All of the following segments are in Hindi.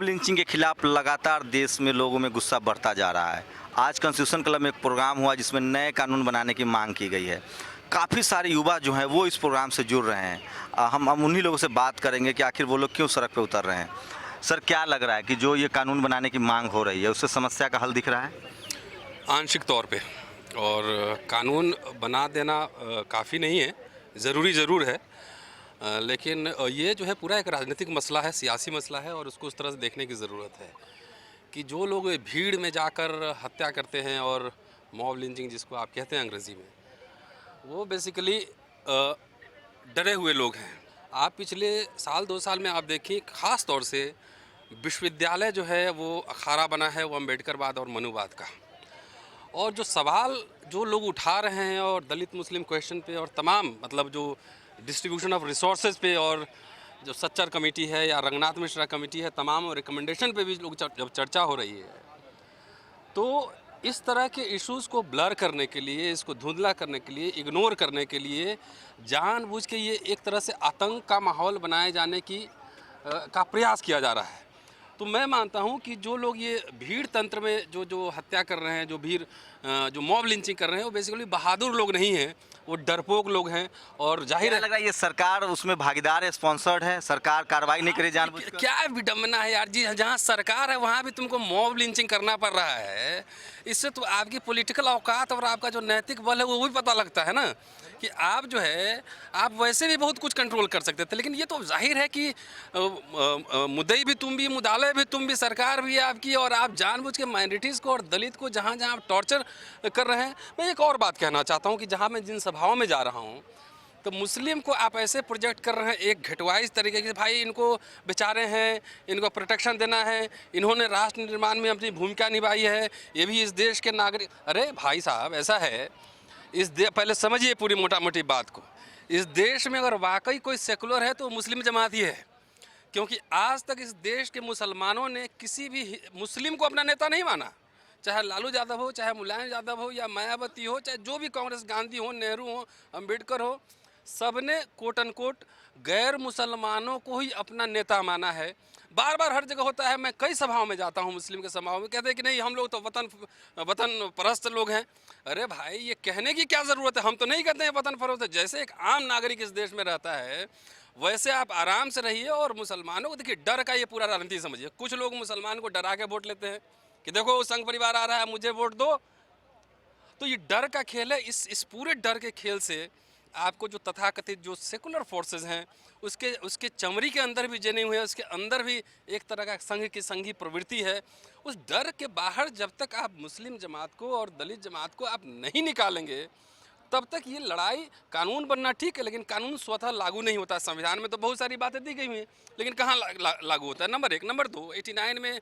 मॉब लिंचिंग के खिलाफ लगातार देश में लोगों में गुस्सा बढ़ता जा रहा है। आज कॉन्स्टिट्यूशन क्लब में एक प्रोग्राम हुआ जिसमें नए कानून बनाने की मांग की गई है। काफ़ी सारे युवा जो हैं वो इस प्रोग्राम से जुड़ रहे हैं। हम उन्हीं लोगों से बात करेंगे कि आखिर वो लोग क्यों सड़क पे उतर रहे हैं। सर, क्या लग रहा है कि जो ये कानून बनाने की मांग हो रही है उससे समस्या का हल दिख रहा है? आंशिक तौर पे। और कानून बना देना काफ़ी नहीं है, ज़रूरी ज़रूर है। लेकिन ये जो है पूरा एक राजनीतिक मसला है, सियासी मसला है और उसको उस तरह से देखने की ज़रूरत है कि जो लोग भीड़ में जाकर हत्या करते हैं और मॉब लिंचिंग जिसको आप कहते हैं अंग्रेज़ी में, वो बेसिकली डरे हुए लोग हैं। आप पिछले साल 2 साल में आप देखिए, ख़ास तौर से विश्वविद्यालय जो है वो अखाड़ा बना है वो अम्बेडकरवाद और मनुवाद का। और जो सवाल जो लोग उठा रहे हैं और दलित मुस्लिम क्वेश्चन पे और तमाम मतलब जो डिस्ट्रीब्यूशन ऑफ रिसोर्सेज पे और जो सच्चर कमेटी है या रंगनाथ मिश्रा कमेटी है, तमाम रिकमेंडेशन पे भी लोग जब चर्चा हो रही है, तो इस तरह के इश्यूज़ को ब्लर करने के लिए, इसको धुंधला करने के लिए, इग्नोर करने के लिए जानबूझ के ये एक तरह से आतंक का माहौल बनाए जाने का प्रयास किया जा रहा है। तो मैं मानता हूं कि जो लोग ये भीड़ तंत्र में जो हत्या कर रहे हैं, जो मॉब लिंचिंग कर रहे हैं, वो बेसिकली बहादुर लोग नहीं हैं, वो डरपोक लोग हैं। और जाहिर है लग रहा है ये सरकार उसमें भागीदार है, स्पॉन्सर्ड है, सरकार कार्रवाई नहीं करे जानबूझकर। क्या विडम्बना है यार जी, जहाँ सरकार है वहाँ भी तुमको मॉब लिंचिंग करना पड़ रहा है। इससे तो आपकी पॉलिटिकल औकात और आपका जो नैतिक बल है वो भी पता लगता है ना, कि आप जो है आप वैसे भी बहुत कुछ कंट्रोल कर सकते थे। लेकिन ये तो जाहिर है कि मुद्दई भी तुम भी, मुदाले भी तुम भी, सरकार भी आपकी, और आप जानबूझ के माइनॉरिटीज़ को और दलित को जहाँ जहाँ आप टॉर्चर कर रहे हैं। मैं एक और बात कहना चाहता हूँ कि जहाँ मैं जिन सभाओं में जा रहा हूँ, तो मुस्लिम को आप ऐसे प्रोजेक्ट कर रहे हैं एक घटवाइज तरीके से, भाई इनको बेचारे हैं, इनको प्रोटेक्शन देना है, इन्होंने राष्ट्र निर्माण में अपनी भूमिका निभाई है, ये भी इस देश के नागरिक। अरे भाई साहब, ऐसा है पहले समझिए पूरी मोटा मोटी बात को। इस देश में अगर वाकई कोई सेकुलर है तो मुस्लिम जमात ही है, क्योंकि आज तक इस देश के मुसलमानों ने किसी भी मुस्लिम को अपना नेता नहीं माना। चाहे लालू यादव हो, चाहे मुलायम यादव हो, या मायावती हो, चाहे जो भी कांग्रेस, गांधी हो, नेहरू हो, अम्बेडकर हो, सबने कोट अनकोट गैर मुसलमानों को ही अपना नेता माना है। बार बार हर जगह होता है, मैं कई सभाओं में जाता हूँ, मुस्लिम के सभाओं में, कहते हैं कि नहीं हम लोग तो वतन परस्त लोग हैं। अरे भाई, ये कहने की क्या ज़रूरत है? हम तो नहीं कहते हैं वतन परस्त। जैसे एक आम नागरिक इस देश में रहता है वैसे आप आराम से रहिए। और मुसलमानों को देखिए, डर का ये पूरा राजनीति समझिए। कुछ लोग मुसलमान को डरा के वोट लेते हैं कि देखो संघ परिवार आ रहा है, मुझे वोट दो। तो ये डर का खेल है। इस पूरे डर के खेल से आपको जो तथाकथित जो सेकुलर फोर्सेस हैं उसके चमड़ी के अंदर भी जने हुए हैं, उसके अंदर भी एक तरह का संघ की संघी प्रवृत्ति है। उस डर के बाहर जब तक आप मुस्लिम जमात को और दलित जमात को आप नहीं निकालेंगे, तब तक ये लड़ाई, कानून बनना ठीक है लेकिन कानून स्वतः लागू नहीं होता। संविधान में तो बहुत सारी बातें दी गई हुई हैं, लेकिन कहाँ लागू होता है? नंबर 1। नंबर 2, 89 में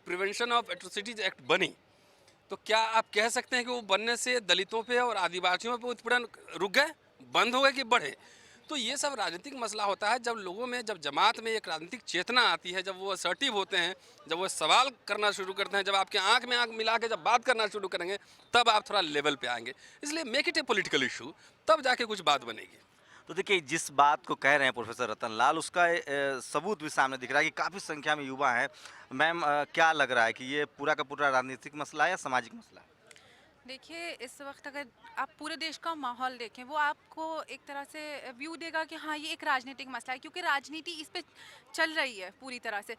प्रिवेंशन ऑफ एट्रोसिटीज एक्ट बनी, तो क्या आप कह सकते हैं कि वो बनने से दलितों पे और आदिवासियों पे उत्पीड़न रुक गए, बंद हो गए कि बढ़े? तो ये सब राजनीतिक मसला होता है। जब लोगों में, जब जमात में एक राजनीतिक चेतना आती है, जब वो असर्टिव होते हैं, जब वो सवाल करना शुरू करते हैं, जब आपके आंख में आंख मिला के जब बात करना शुरू करेंगे, तब आप थोड़ा लेवल पे आएंगे। इसलिए make it A political issue, तब जाके कुछ बात बनेगी। तो देखिए, जिस बात को कह रहे हैं प्रोफेसर रतन लाल, उसका सबूत भी सामने दिख रहा है कि काफ़ी संख्या में युवा हैं। मैम, क्या लग रहा है कि ये पूरा का पूरा राजनीतिक मसला है या सामाजिक मसला है? देखिए, इस वक्त अगर आप पूरे देश का माहौल देखें, वो आपको एक तरह से व्यू देगा कि हाँ, ये एक राजनीतिक मसला है, क्योंकि राजनीति इस पे चल रही है पूरी तरह से।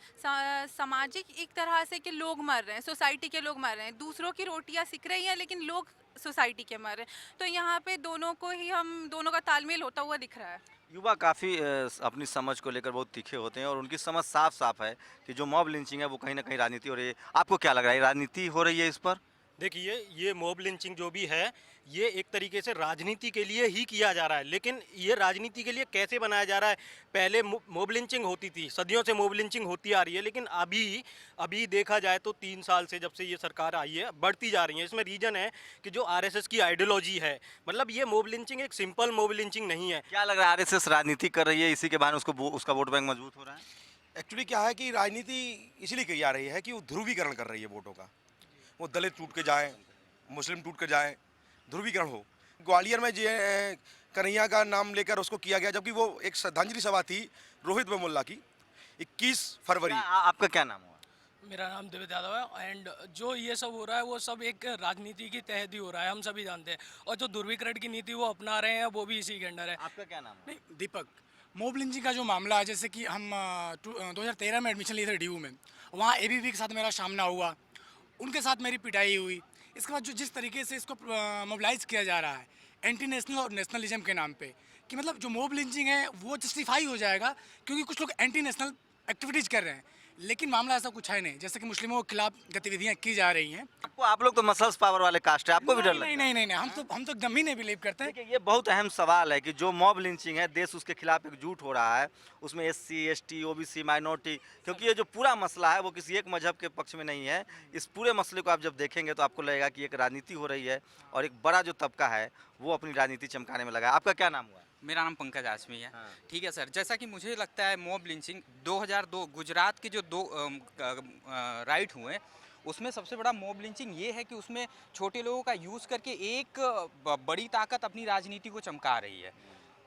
सामाजिक एक तरह से कि लोग मर रहे हैं, सोसाइटी के लोग मर रहे हैं, दूसरों की रोटियां सिक रही हैं लेकिन लोग सोसाइटी के मर रहे हैं। तो यहाँ पे दोनों का तालमेल होता हुआ दिख रहा है। युवा काफ़ी अपनी समझ को लेकर बहुत तीखे होते हैं और उनकी समझ साफ साफ है कि जो मॉब लिंचिंग है वो कहीं ना कहीं राजनीति हो रही है। आपको क्या लग रहा है, राजनीति हो रही है इस पर? देखिए, ये मॉब लिंचिंग जो भी है, ये एक तरीके से राजनीति के लिए ही किया जा रहा है। लेकिन ये राजनीति के लिए कैसे बनाया जा रहा है? पहले मॉब लिंचिंग होती थी, सदियों से मॉब लिंचिंग होती आ रही है, लेकिन अभी देखा जाए तो 3 साल से, जब से ये सरकार आई है, बढ़ती जा रही है। इसमें रीज़न है कि जो आरएसएस की आइडियोलॉजी है, मतलब ये मॉब लिंचिंग एक सिंपल मॉब लिंचिंग नहीं है। क्या लग रहा है, आरएसएस राजनीति कर रही है, इसी के बहाने उसका वोट बैंक मजबूत हो रहा है? एक्चुअली क्या है कि राजनीति इसलिए की जा रही है कि वो ध्रुवीकरण कर रही है वोटों का। वो दलित टूट के जाएं, मुस्लिम टूट कर जाएं, ध्रुवीकरण हो। ग्वालियर में कन्हैया का नाम लेकर उसको किया गया, जबकि वो एक श्रद्धांजलि सभा थी रोहित वेमुल्ला की, 21 फरवरी। आपका क्या नाम हुआ? मेरा नाम दिव्य यादव है एंड जो ये सब हो रहा है वो सब एक राजनीति के तहत ही हो रहा है, हम सभी जानते हैं। और जो ध्रुवीकरण की नीति वो अपना रहे हैं वो भी इसी के अंडर है। आपका क्या नाम है? नहीं दीपक, मॉब लिंचिंग का जो मामला है, जैसे कि हम 2013 में एडमिशन लिए थे डीयू में, वहाँ एबीवी के साथ मेरा सामना हुआ, उनके साथ मेरी पिटाई हुई। इसके बाद जो जिस तरीके से इसको मोबिलाइज किया जा रहा है एंटी नेशनल और नेशनलिज्म के नाम पे, कि मतलब जो मॉब लिंचिंग है वो जस्टिफाई हो जाएगा क्योंकि कुछ लोग एंटी नेशनल एक्टिविटीज़ कर रहे हैं, लेकिन मामला ऐसा कुछ है नहीं। जैसे कि मुस्लिमों के खिलाफ गतिविधियाँ की जा रही हैं। आप लोग तो मसल्स पावर वाले कास्ट है, आपको भी डर लगता है? नहीं नहीं नहीं, हम तो एकदम ही नहीं बिलीव करते हैं। देखिए, ये बहुत अहम सवाल है कि जो मॉब लिंचिंग है, देश उसके खिलाफ एकजुट हो रहा है, उसमें एससी, एसटी, ओबीसी, माइनॉरिटी, क्योंकि ये जो पूरा मसला है वो किसी एक मजहब के पक्ष में नहीं है। इस पूरे मसले को आप जब देखेंगे तो आपको लगेगा कि एक राजनीति हो रही है और एक बड़ा जो तबका है वो अपनी राजनीति चमकाने में लगा है। आपका क्या नाम हुआ? मेरा नाम पंकज आशमी है। हाँ। ठीक है सर, जैसा कि मुझे लगता है मॉब लिंचिंग 2002 गुजरात के जो दो राइट हुए, उसमें सबसे बड़ा मॉब लिंचिंग ये है कि उसमें छोटे लोगों का यूज़ करके एक बड़ी ताकत अपनी राजनीति को चमका रही है।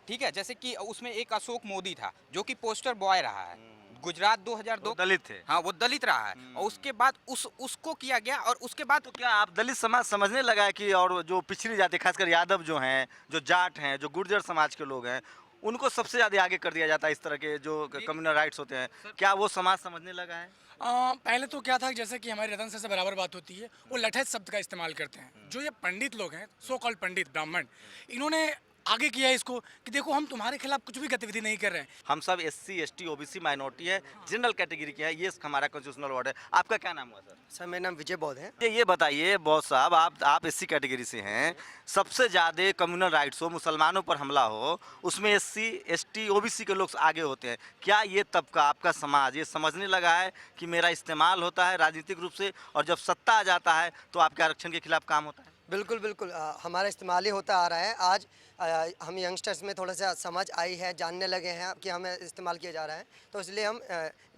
ठीक है, जैसे कि उसमें एक अशोक मोदी था जो कि पोस्टर बॉय रहा है गुजरात 2002। दलित थे। हाँ, वो दलित रहा है और उसके बाद उसको किया गया और उसके बाद तो क्या आप दलित समाज समझने लगा है कि और जो पिछड़ी जाति, खासकर यादव जो हैं, जो जाट हैं, जो गुर्जर समाज के लोग हैं, उनको सबसे ज़्यादा आगे कर दिया जाता है इस तरह के जो कम्युनल राइट्स होते हैं, क्या वो समाज समझने लगा है? पहले तो क्या था, जैसे कि हमारी रतन सर से बराबर बात होती है, वो लठैत शब्द का इस्तेमाल करते हैं। जो ये पंडित लोग हैं, सो कॉल्ड पंडित ब्राह्मण, इन्होंने आगे किया इसको कि देखो हम तुम्हारे खिलाफ कुछ भी गतिविधि नहीं कर रहे हैं। हम सब एससी, एसटी, ओबीसी, माइनॉरिटी है, जनरल कैटेगरी के हैं, ये हमारा कॉन्स्टिट्यूशनल वार्ड है। आपका क्या नाम हुआ सर? सर मेरा नाम विजय बौद्ध है। ये बताइए बॉस साहब, आप एससी कैटेगरी से हैं, सबसे ज़्यादा कम्युनल राइट्स हो, मुसलमानों पर हमला हो, उसमें एससी, एसटी, ओबीसी के लोग आगे होते हैं। क्या ये तबका, आपका समाज ये समझने लगा है कि मेरा इस्तेमाल होता है राजनीतिक रूप से और जब सत्ता आ जाता है तो आपके आरक्षण के खिलाफ काम होता है? बिल्कुल बिल्कुल, हमारा इस्तेमाल ही होता आ रहा है। आज हम यंगस्टर्स में थोड़ा सा समझ आई है, जानने लगे हैं कि हमें इस्तेमाल किया जा रहा है, तो इसलिए हम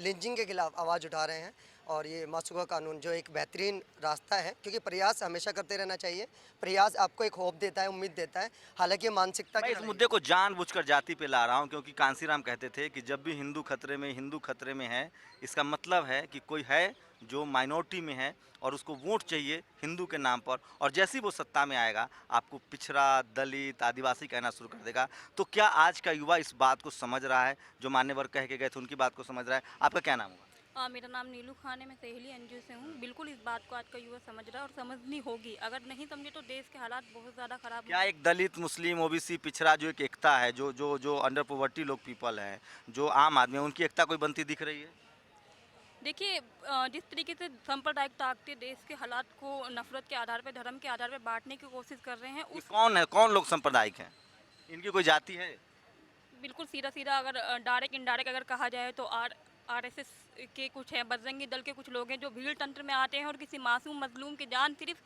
लिंचिंग के खिलाफ आवाज़ उठा रहे हैं। और ये मासूका कानून जो एक बेहतरीन रास्ता है, क्योंकि प्रयास हमेशा करते रहना चाहिए। प्रयास आपको एक होप देता है, उम्मीद देता है। हालांकि मानसिकता मैं इस मुद्दे को जानबूझकर जाति पे ला रहा हूँ क्योंकि कांसीराम कहते थे कि जब भी हिंदू खतरे में है, इसका मतलब है कि कोई है जो माइनॉरिटी में है और उसको वोट चाहिए हिंदू के नाम पर, और जैसे ही वो सत्ता में आएगा आपको पिछड़ा, दलित, आदिवासी कहना शुरू कर देगा। तो क्या आज का युवा इस बात को समझ रहा है? जो मान्यवर कह के गए थे उनकी बात को समझ रहा है? आपका क्या नाम हुआ? मेरा नाम नीलू खान है, मैं सहेली एनजीओ से हूँ। बिल्कुल इस बात को आज का युवा समझ रहा है और समझनी होगी। अगर नहीं समझे तो देश के हालात बहुत ज़्यादा खराब। क्या एक दलित, मुस्लिम, ओबीसी, पिछड़ा जो एक एकता है, जो अंडर पॉवर्टी लोग पीपल हैं, जो आम आदमी है, उनकी एकता कोई बनती दिख रही है? देखिए, जिस तरीके से सांप्रदायिक ताकतें देश के हालात को नफरत के आधार पर, धर्म के आधार पर बांटने की कोशिश कर रहे हैं, ये कौन है, कौन लोग सांप्रदायिक हैं? इनकी कोई जाति है? बिल्कुल सीधा सीधा अगर डायरेक्ट इनडायरेक्ट अगर कहा जाए तो आरएसएस के कुछ हैं, बजरंगी दल के कुछ लोग हैं जो भीड़ तंत्र में आते हैं और किसी मासूम मजलूम की जान सिर्फ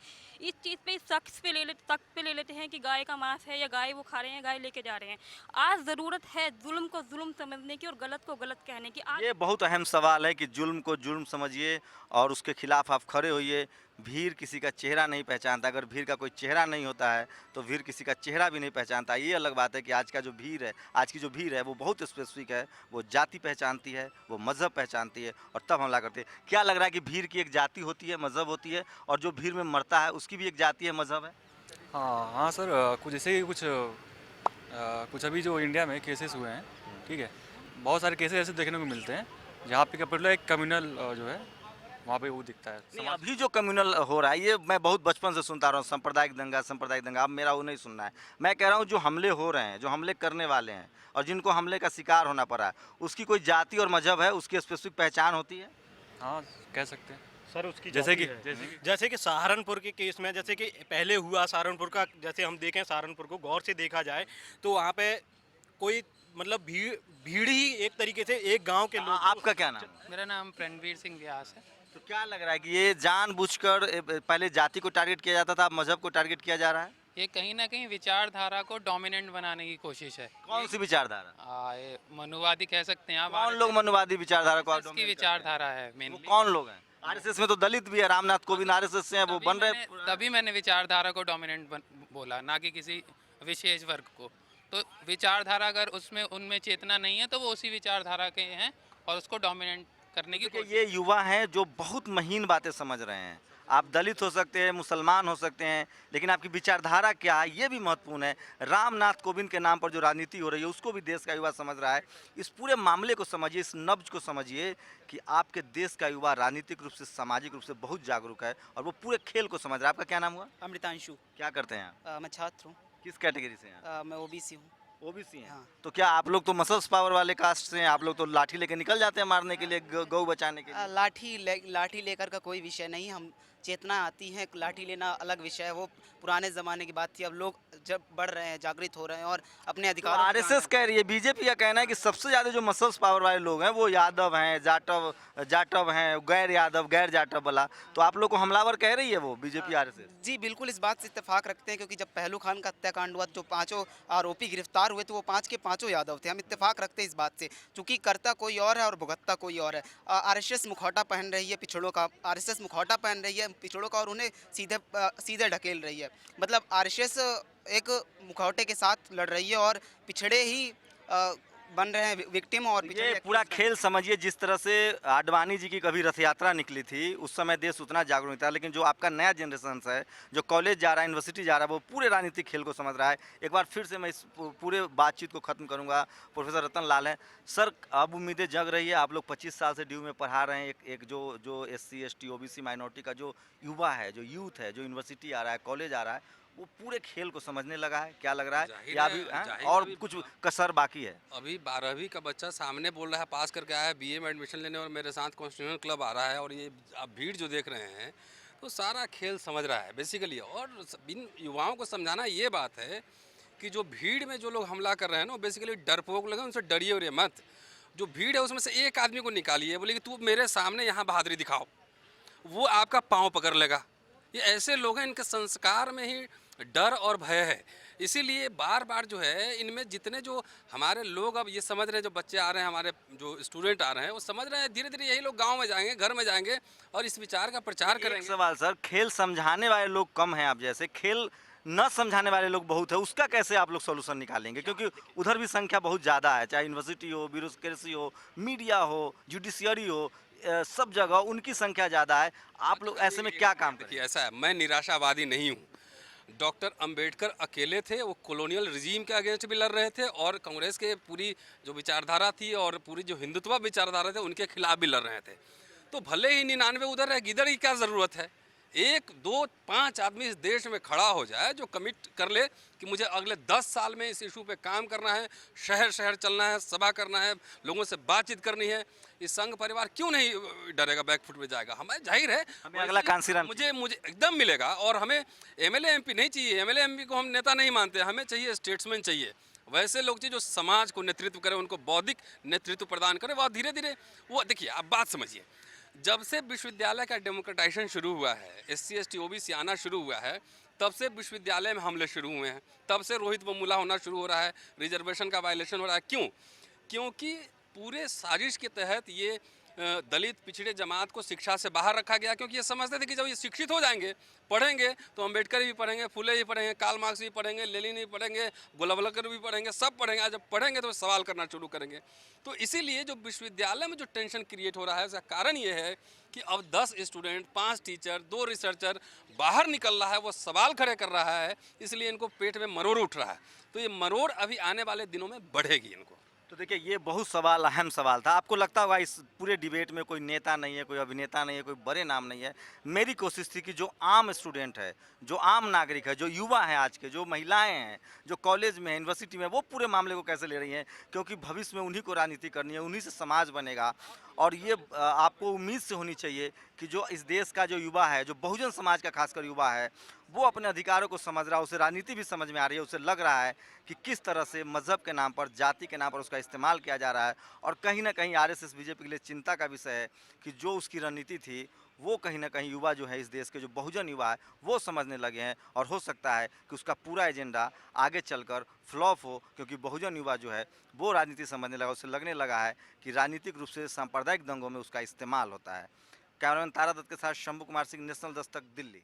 इस चीज़ पे, इस शख्स पे ले लेते हैं कि गाय का मांस है या गाय वो खा रहे हैं, गाय लेके जा रहे हैं। आज ज़रूरत है जुल्म को जुल्म समझने की और गलत को गलत कहने की। आज ये बहुत अहम सवाल है कि जुल्म को जुल्म समझिए और उसके खिलाफ आप खड़े होइए। भीड़ किसी का चेहरा नहीं पहचानता, अगर भीड़ का कोई चेहरा नहीं होता है तो भीड़ किसी का चेहरा भी नहीं पहचानता। ये अलग बात है कि आज की जो भीड़ है वो बहुत स्पेसिफिक है, वो जाति पहचानती है, वो मज़हब पहचानती है और तब हमला करती है। क्या लग रहा है कि भीड़ की एक जाति होती है, मज़हब होती है, और जो भीड़ में मरता है उसकी भी एक जाति है, मज़हब है? हाँ सर, कुछ ऐसे ही कुछ अभी जो इंडिया में केसेस हुए हैं, ठीक है, बहुत सारे केसेस ऐसे देखने को मिलते हैं जहाँ पे पर्टिकुलर एक कम्युनल जो है वहाँ पे वो दिखता है। नहीं, अभी जो कम्युनल हो रहा है ये मैं बहुत बचपन से सुनता रहा हूँ, सांप्रदायिक दंगा। अब मेरा वो नहीं सुनना है। मैं कह रहा हूँ जो हमले हो रहे हैं, जो हमले करने वाले हैं और जिनको हमले का शिकार होना पड़ा है, उसकी कोई जाति और मजहब है, उसकी स्पेसिफिक पहचान होती है? हाँ, कह सकते हैं सर। उसकी जैसे कि सहारनपुर के केस में, जैसे कि पहले हुआ सहारनपुर का, जैसे हम देखें सहारनपुर को गौर से देखा जाए तो वहाँ पे कोई मतलब भीड़ ही एक तरीके से एक गांव के लोग। आपका क्या नाम है? मेरा नाम प्रणवीर सिंह व्यास है। तो क्या लग रहा है कि ये जानबूझकर पहले जाति को टारगेट किया जाता था, अब मजहब को टारगेट किया जा रहा है? ये कहीं ना कहीं विचारधारा को डोमिनेंट बनाने की कोशिश है। कौन सी विचारधारा? ये मनुवादी कह सकते हैं आप। कौन लोग मनुवादी विचारधारा को RSS की विचारधारा है वो मेनली। कौन लोग हैं? आरएसएस में तो दलित भी है, रामनाथ कोविंद आरएसएस से हैं, वो बन रहे। तभी मैंने विचारधारा को डोमिनेंट बोला, ना कि किसी विशेष वर्ग को। तो विचारधारा अगर उसमें उनमें चेतना नहीं है तो वो उसी विचारधारा के हैं और उसको डोमिनेंट करने की देखिए ये युवा हैं जो बहुत महीन बातें समझ रहे हैं। आप दलित हो सकते हैं, मुसलमान हो सकते हैं, लेकिन आपकी विचारधारा क्या है ये भी महत्वपूर्ण है। रामनाथ कोविंद के नाम पर जो राजनीति हो रही है उसको भी देश का युवा समझ रहा है। इस पूरे मामले को समझिए, इस नब्ज को समझिए कि आपके देश का युवा राजनीतिक रूप से, सामाजिक रूप से बहुत जागरूक है और वो पूरे खेल को समझ रहा है। आपका क्या नाम हुआ? अमृतांशु। क्या करते हैं आप? मैं छात्र हूँ। किस कैटेगरी से हैं? मैं ओबीसी हूँ। ओबीसी हैं। हाँ। तो क्या आप लोग तो मसल्स पावर वाले कास्ट से हैं? आप लोग तो लाठी लेके निकल जाते हैं मारने के लिए, गौ बचाने के लिए। लाठी लेकर का कोई विषय नहीं, हम चेतना आती है, लाठी लेना अलग विषय है, वो पुराने ज़माने की बात थी। अब लोग जब बढ़ रहे हैं, जागृत हो रहे हैं और अपने अधिकार। आरएसएस कह रही है, बीजेपी का कहना है कि सबसे ज़्यादा जो मसल्स पावर वाले लोग हैं वो यादव हैं, जाटव हैं, गैर यादव, गैर जाटव वाला। तो आप लोग को हमलावर कह रही है वो बीजेपी आरएसएस? जी बिल्कुल, इस बात से इत्तेफाक रखते हैं, क्योंकि जब पहलू खान का हत्याकांड हुआ, जो 5 आरोपी गिरफ्तार हुए, तो वो 5 के 5 यादव थे। हम इत्तेफाक रखते हैं इस बात से, चूँकि करता कोई और है और भुगतता कोई और है। आरएसएस मुखौटा पहन रही है पिछड़ों का, आरएसएस मुखौटा पहन रही है पिछड़ों का और उन्हें सीधे ढकेल रही है। मतलब आरएसएस एक मुखौटे के साथ लड़ रही है और पिछड़े ही बन रहे हैं विक्टिम। और ये पूरा खेल समझिए, जिस तरह से आडवाणी जी की कभी रथ यात्रा निकली थी उस समय देश उतना जागरूक था, लेकिन जो आपका नया जनरेशन है जो कॉलेज जा रहा है, यूनिवर्सिटी जा रहा है, वो पूरे राजनीतिक खेल को समझ रहा है। एक बार फिर से मैं इस पूरे बातचीत को ख़त्म करूंगा। प्रोफेसर रतन लाल हैं सर, अब उम्मीदें जग रही है। आप लोग 25 साल से ड्यू में पढ़ा रहे हैं। एक जो SC ST OBC माइनॉरिटी का जो युवा है, जो यूथ है, जो यूनिवर्सिटी आ रहा है, कॉलेज आ रहा है, वो पूरे खेल को समझने लगा है। क्या लग रहा है या अभी और कुछ कसर बाकी है? अभी 12वीं का बच्चा सामने बोल रहा है, पास करके आया है BA में एडमिशन लेने, और मेरे साथ कॉन्स्टिट्यूशन क्लब आ रहा है, और ये आप भीड़ जो देख रहे हैं तो सारा खेल समझ रहा है बेसिकली। और इन युवाओं को समझाना ये बात है कि जो भीड़ में जो लोग हमला कर रहे हैं ना, बेसिकली डरपोक लगे, उनसे डरिए और मत। जो भीड़ है उसमें से एक आदमी को निकालिए, बोले कि तू मेरे सामने यहाँ बहादुरी दिखाओ, वो आपका पाँव पकड़ लेगा। ये ऐसे लोग हैं, इनके संस्कार में ही डर और भय है। इसीलिए बार बार जो है इनमें जितने जो हमारे लोग अब ये समझ रहे हैं, जो बच्चे आ रहे हैं, हमारे जो स्टूडेंट आ रहे हैं, वो समझ रहे हैं धीरे धीरे यही लोग गांव में जाएंगे, घर में जाएंगे और इस विचार का प्रचार करेंगे। एक सवाल सर, खेल समझाने वाले लोग कम हैं आप जैसे, खेल न समझाने वाले लोग बहुत है, उसका कैसे आप लोग सोल्यूशन निकालेंगे? क्योंकि उधर भी संख्या बहुत ज़्यादा है, चाहे यूनिवर्सिटी हो, ब्यूरोक्रेसी हो, मीडिया हो, जुडिशियरी हो, सब जगह उनकी संख्या ज़्यादा है। आप लोग ऐसे में क्या काम करें? ऐसा है, मैं निराशावादी नहीं हूँ। डॉक्टर अंबेडकर अकेले थे, वो कॉलोनियल रिजीम के अगेंस्ट भी लड़ रहे थे, और कांग्रेस के पूरी जो विचारधारा थी और पूरी जो हिंदुत्व विचारधारा थे उनके खिलाफ भी लड़ रहे थे। तो भले ही 99 उधर है, इधर ही क्या ज़रूरत है? 1, 2, 5 आदमी इस देश में खड़ा हो जाए जो कमिट कर ले कि मुझे अगले 10 साल में इस इशू पे काम करना है, शहर शहर चलना है, सभा करना है, लोगों से बातचीत करनी है। इस संघ परिवार क्यों नहीं डरेगा, बैकफुट में जाएगा? हमें जाहिर है हमें अगला कांसीराम मुझे एकदम मिलेगा। और हमें MLA MP नहीं चाहिए, MLA MP को हम नेता नहीं मानते, हमें चाहिए स्टेट्समैन चाहिए, वैसे लोग चाहिए जो समाज को नेतृत्व करें, उनको बौद्धिक नेतृत्व प्रदान करें। वह धीरे धीरे वो देखिए, आप बात समझिए, जब से विश्वविद्यालय का डेमोक्रेटाइजेशन शुरू हुआ है, SC ST OBC आना शुरू हुआ है, तब से विश्वविद्यालय में हमले शुरू हुए हैं, तब से रोहित बमुला होना शुरू हो रहा है, रिजर्वेशन का वायलेशन हो रहा है। क्यों? क्योंकि पूरे साजिश के तहत ये दलित पिछड़े जमात को शिक्षा से बाहर रखा गया, क्योंकि ये समझते थे कि जब ये शिक्षित हो जाएंगे, पढ़ेंगे, तो अम्बेडकर भी पढ़ेंगे, फुले भी पढ़ेंगे, कार्ल मार्क्स भी पढ़ेंगे, लेनिन भी पढ़ेंगे, गोलवलकर भी पढ़ेंगे, सब पढ़ेंगे। आज जब पढ़ेंगे तो सवाल करना शुरू करेंगे। तो इसीलिए जो विश्वविद्यालय में जो टेंशन क्रिएट हो रहा है, उसका कारण ये है कि अब 10 स्टूडेंट, 5 टीचर, 2 रिसर्चर बाहर निकल रहा है, वो सवाल खड़े कर रहा है, इसलिए इनको पेट में मरोड़ उठ रहा है। तो ये मरोड़ अभी आने वाले दिनों में बढ़ेगी इनको। तो देखिए, ये बहुत सवाल, अहम सवाल था। आपको लगता होगा इस पूरे डिबेट में कोई नेता नहीं है, कोई अभिनेता नहीं है, कोई बड़े नाम नहीं है। मेरी कोशिश थी कि जो आम स्टूडेंट है, जो आम नागरिक है, जो युवा हैं आज के, जो महिलाएं हैं, जो कॉलेज में है, यूनिवर्सिटी में, वो पूरे मामले को कैसे ले रही हैं, क्योंकि भविष्य में उन्हीं को राजनीति करनी है, उन्हीं से समाज बनेगा। और ये आपको उम्मीद से होनी चाहिए कि जो इस देश का जो युवा है, जो बहुजन समाज का खासकर युवा है, वो अपने अधिकारों को समझ रहा है, उसे राजनीति भी समझ में आ रही है, उसे लग रहा है कि किस तरह से मज़हब के नाम पर, जाति के नाम पर उसका इस्तेमाल किया जा रहा है। और कहीं ना कहीं RSS BJP के लिए चिंता का विषय है कि जो उसकी रणनीति थी वो कहीं ना कहीं युवा जो है, इस देश के जो बहुजन युवा है, वो समझने लगे हैं। और हो सकता है कि उसका पूरा एजेंडा आगे चलकर फ्लॉप हो, क्योंकि बहुजन युवा जो है वो राजनीति समझने लगा, उसे लगने लगा है कि राजनीतिक रूप से सांप्रदायिक दंगों में उसका इस्तेमाल होता है। कैमरामैन तारा दत्त के साथ शंभू कुमार सिंह, नेशनल दस्तक, दिल्ली।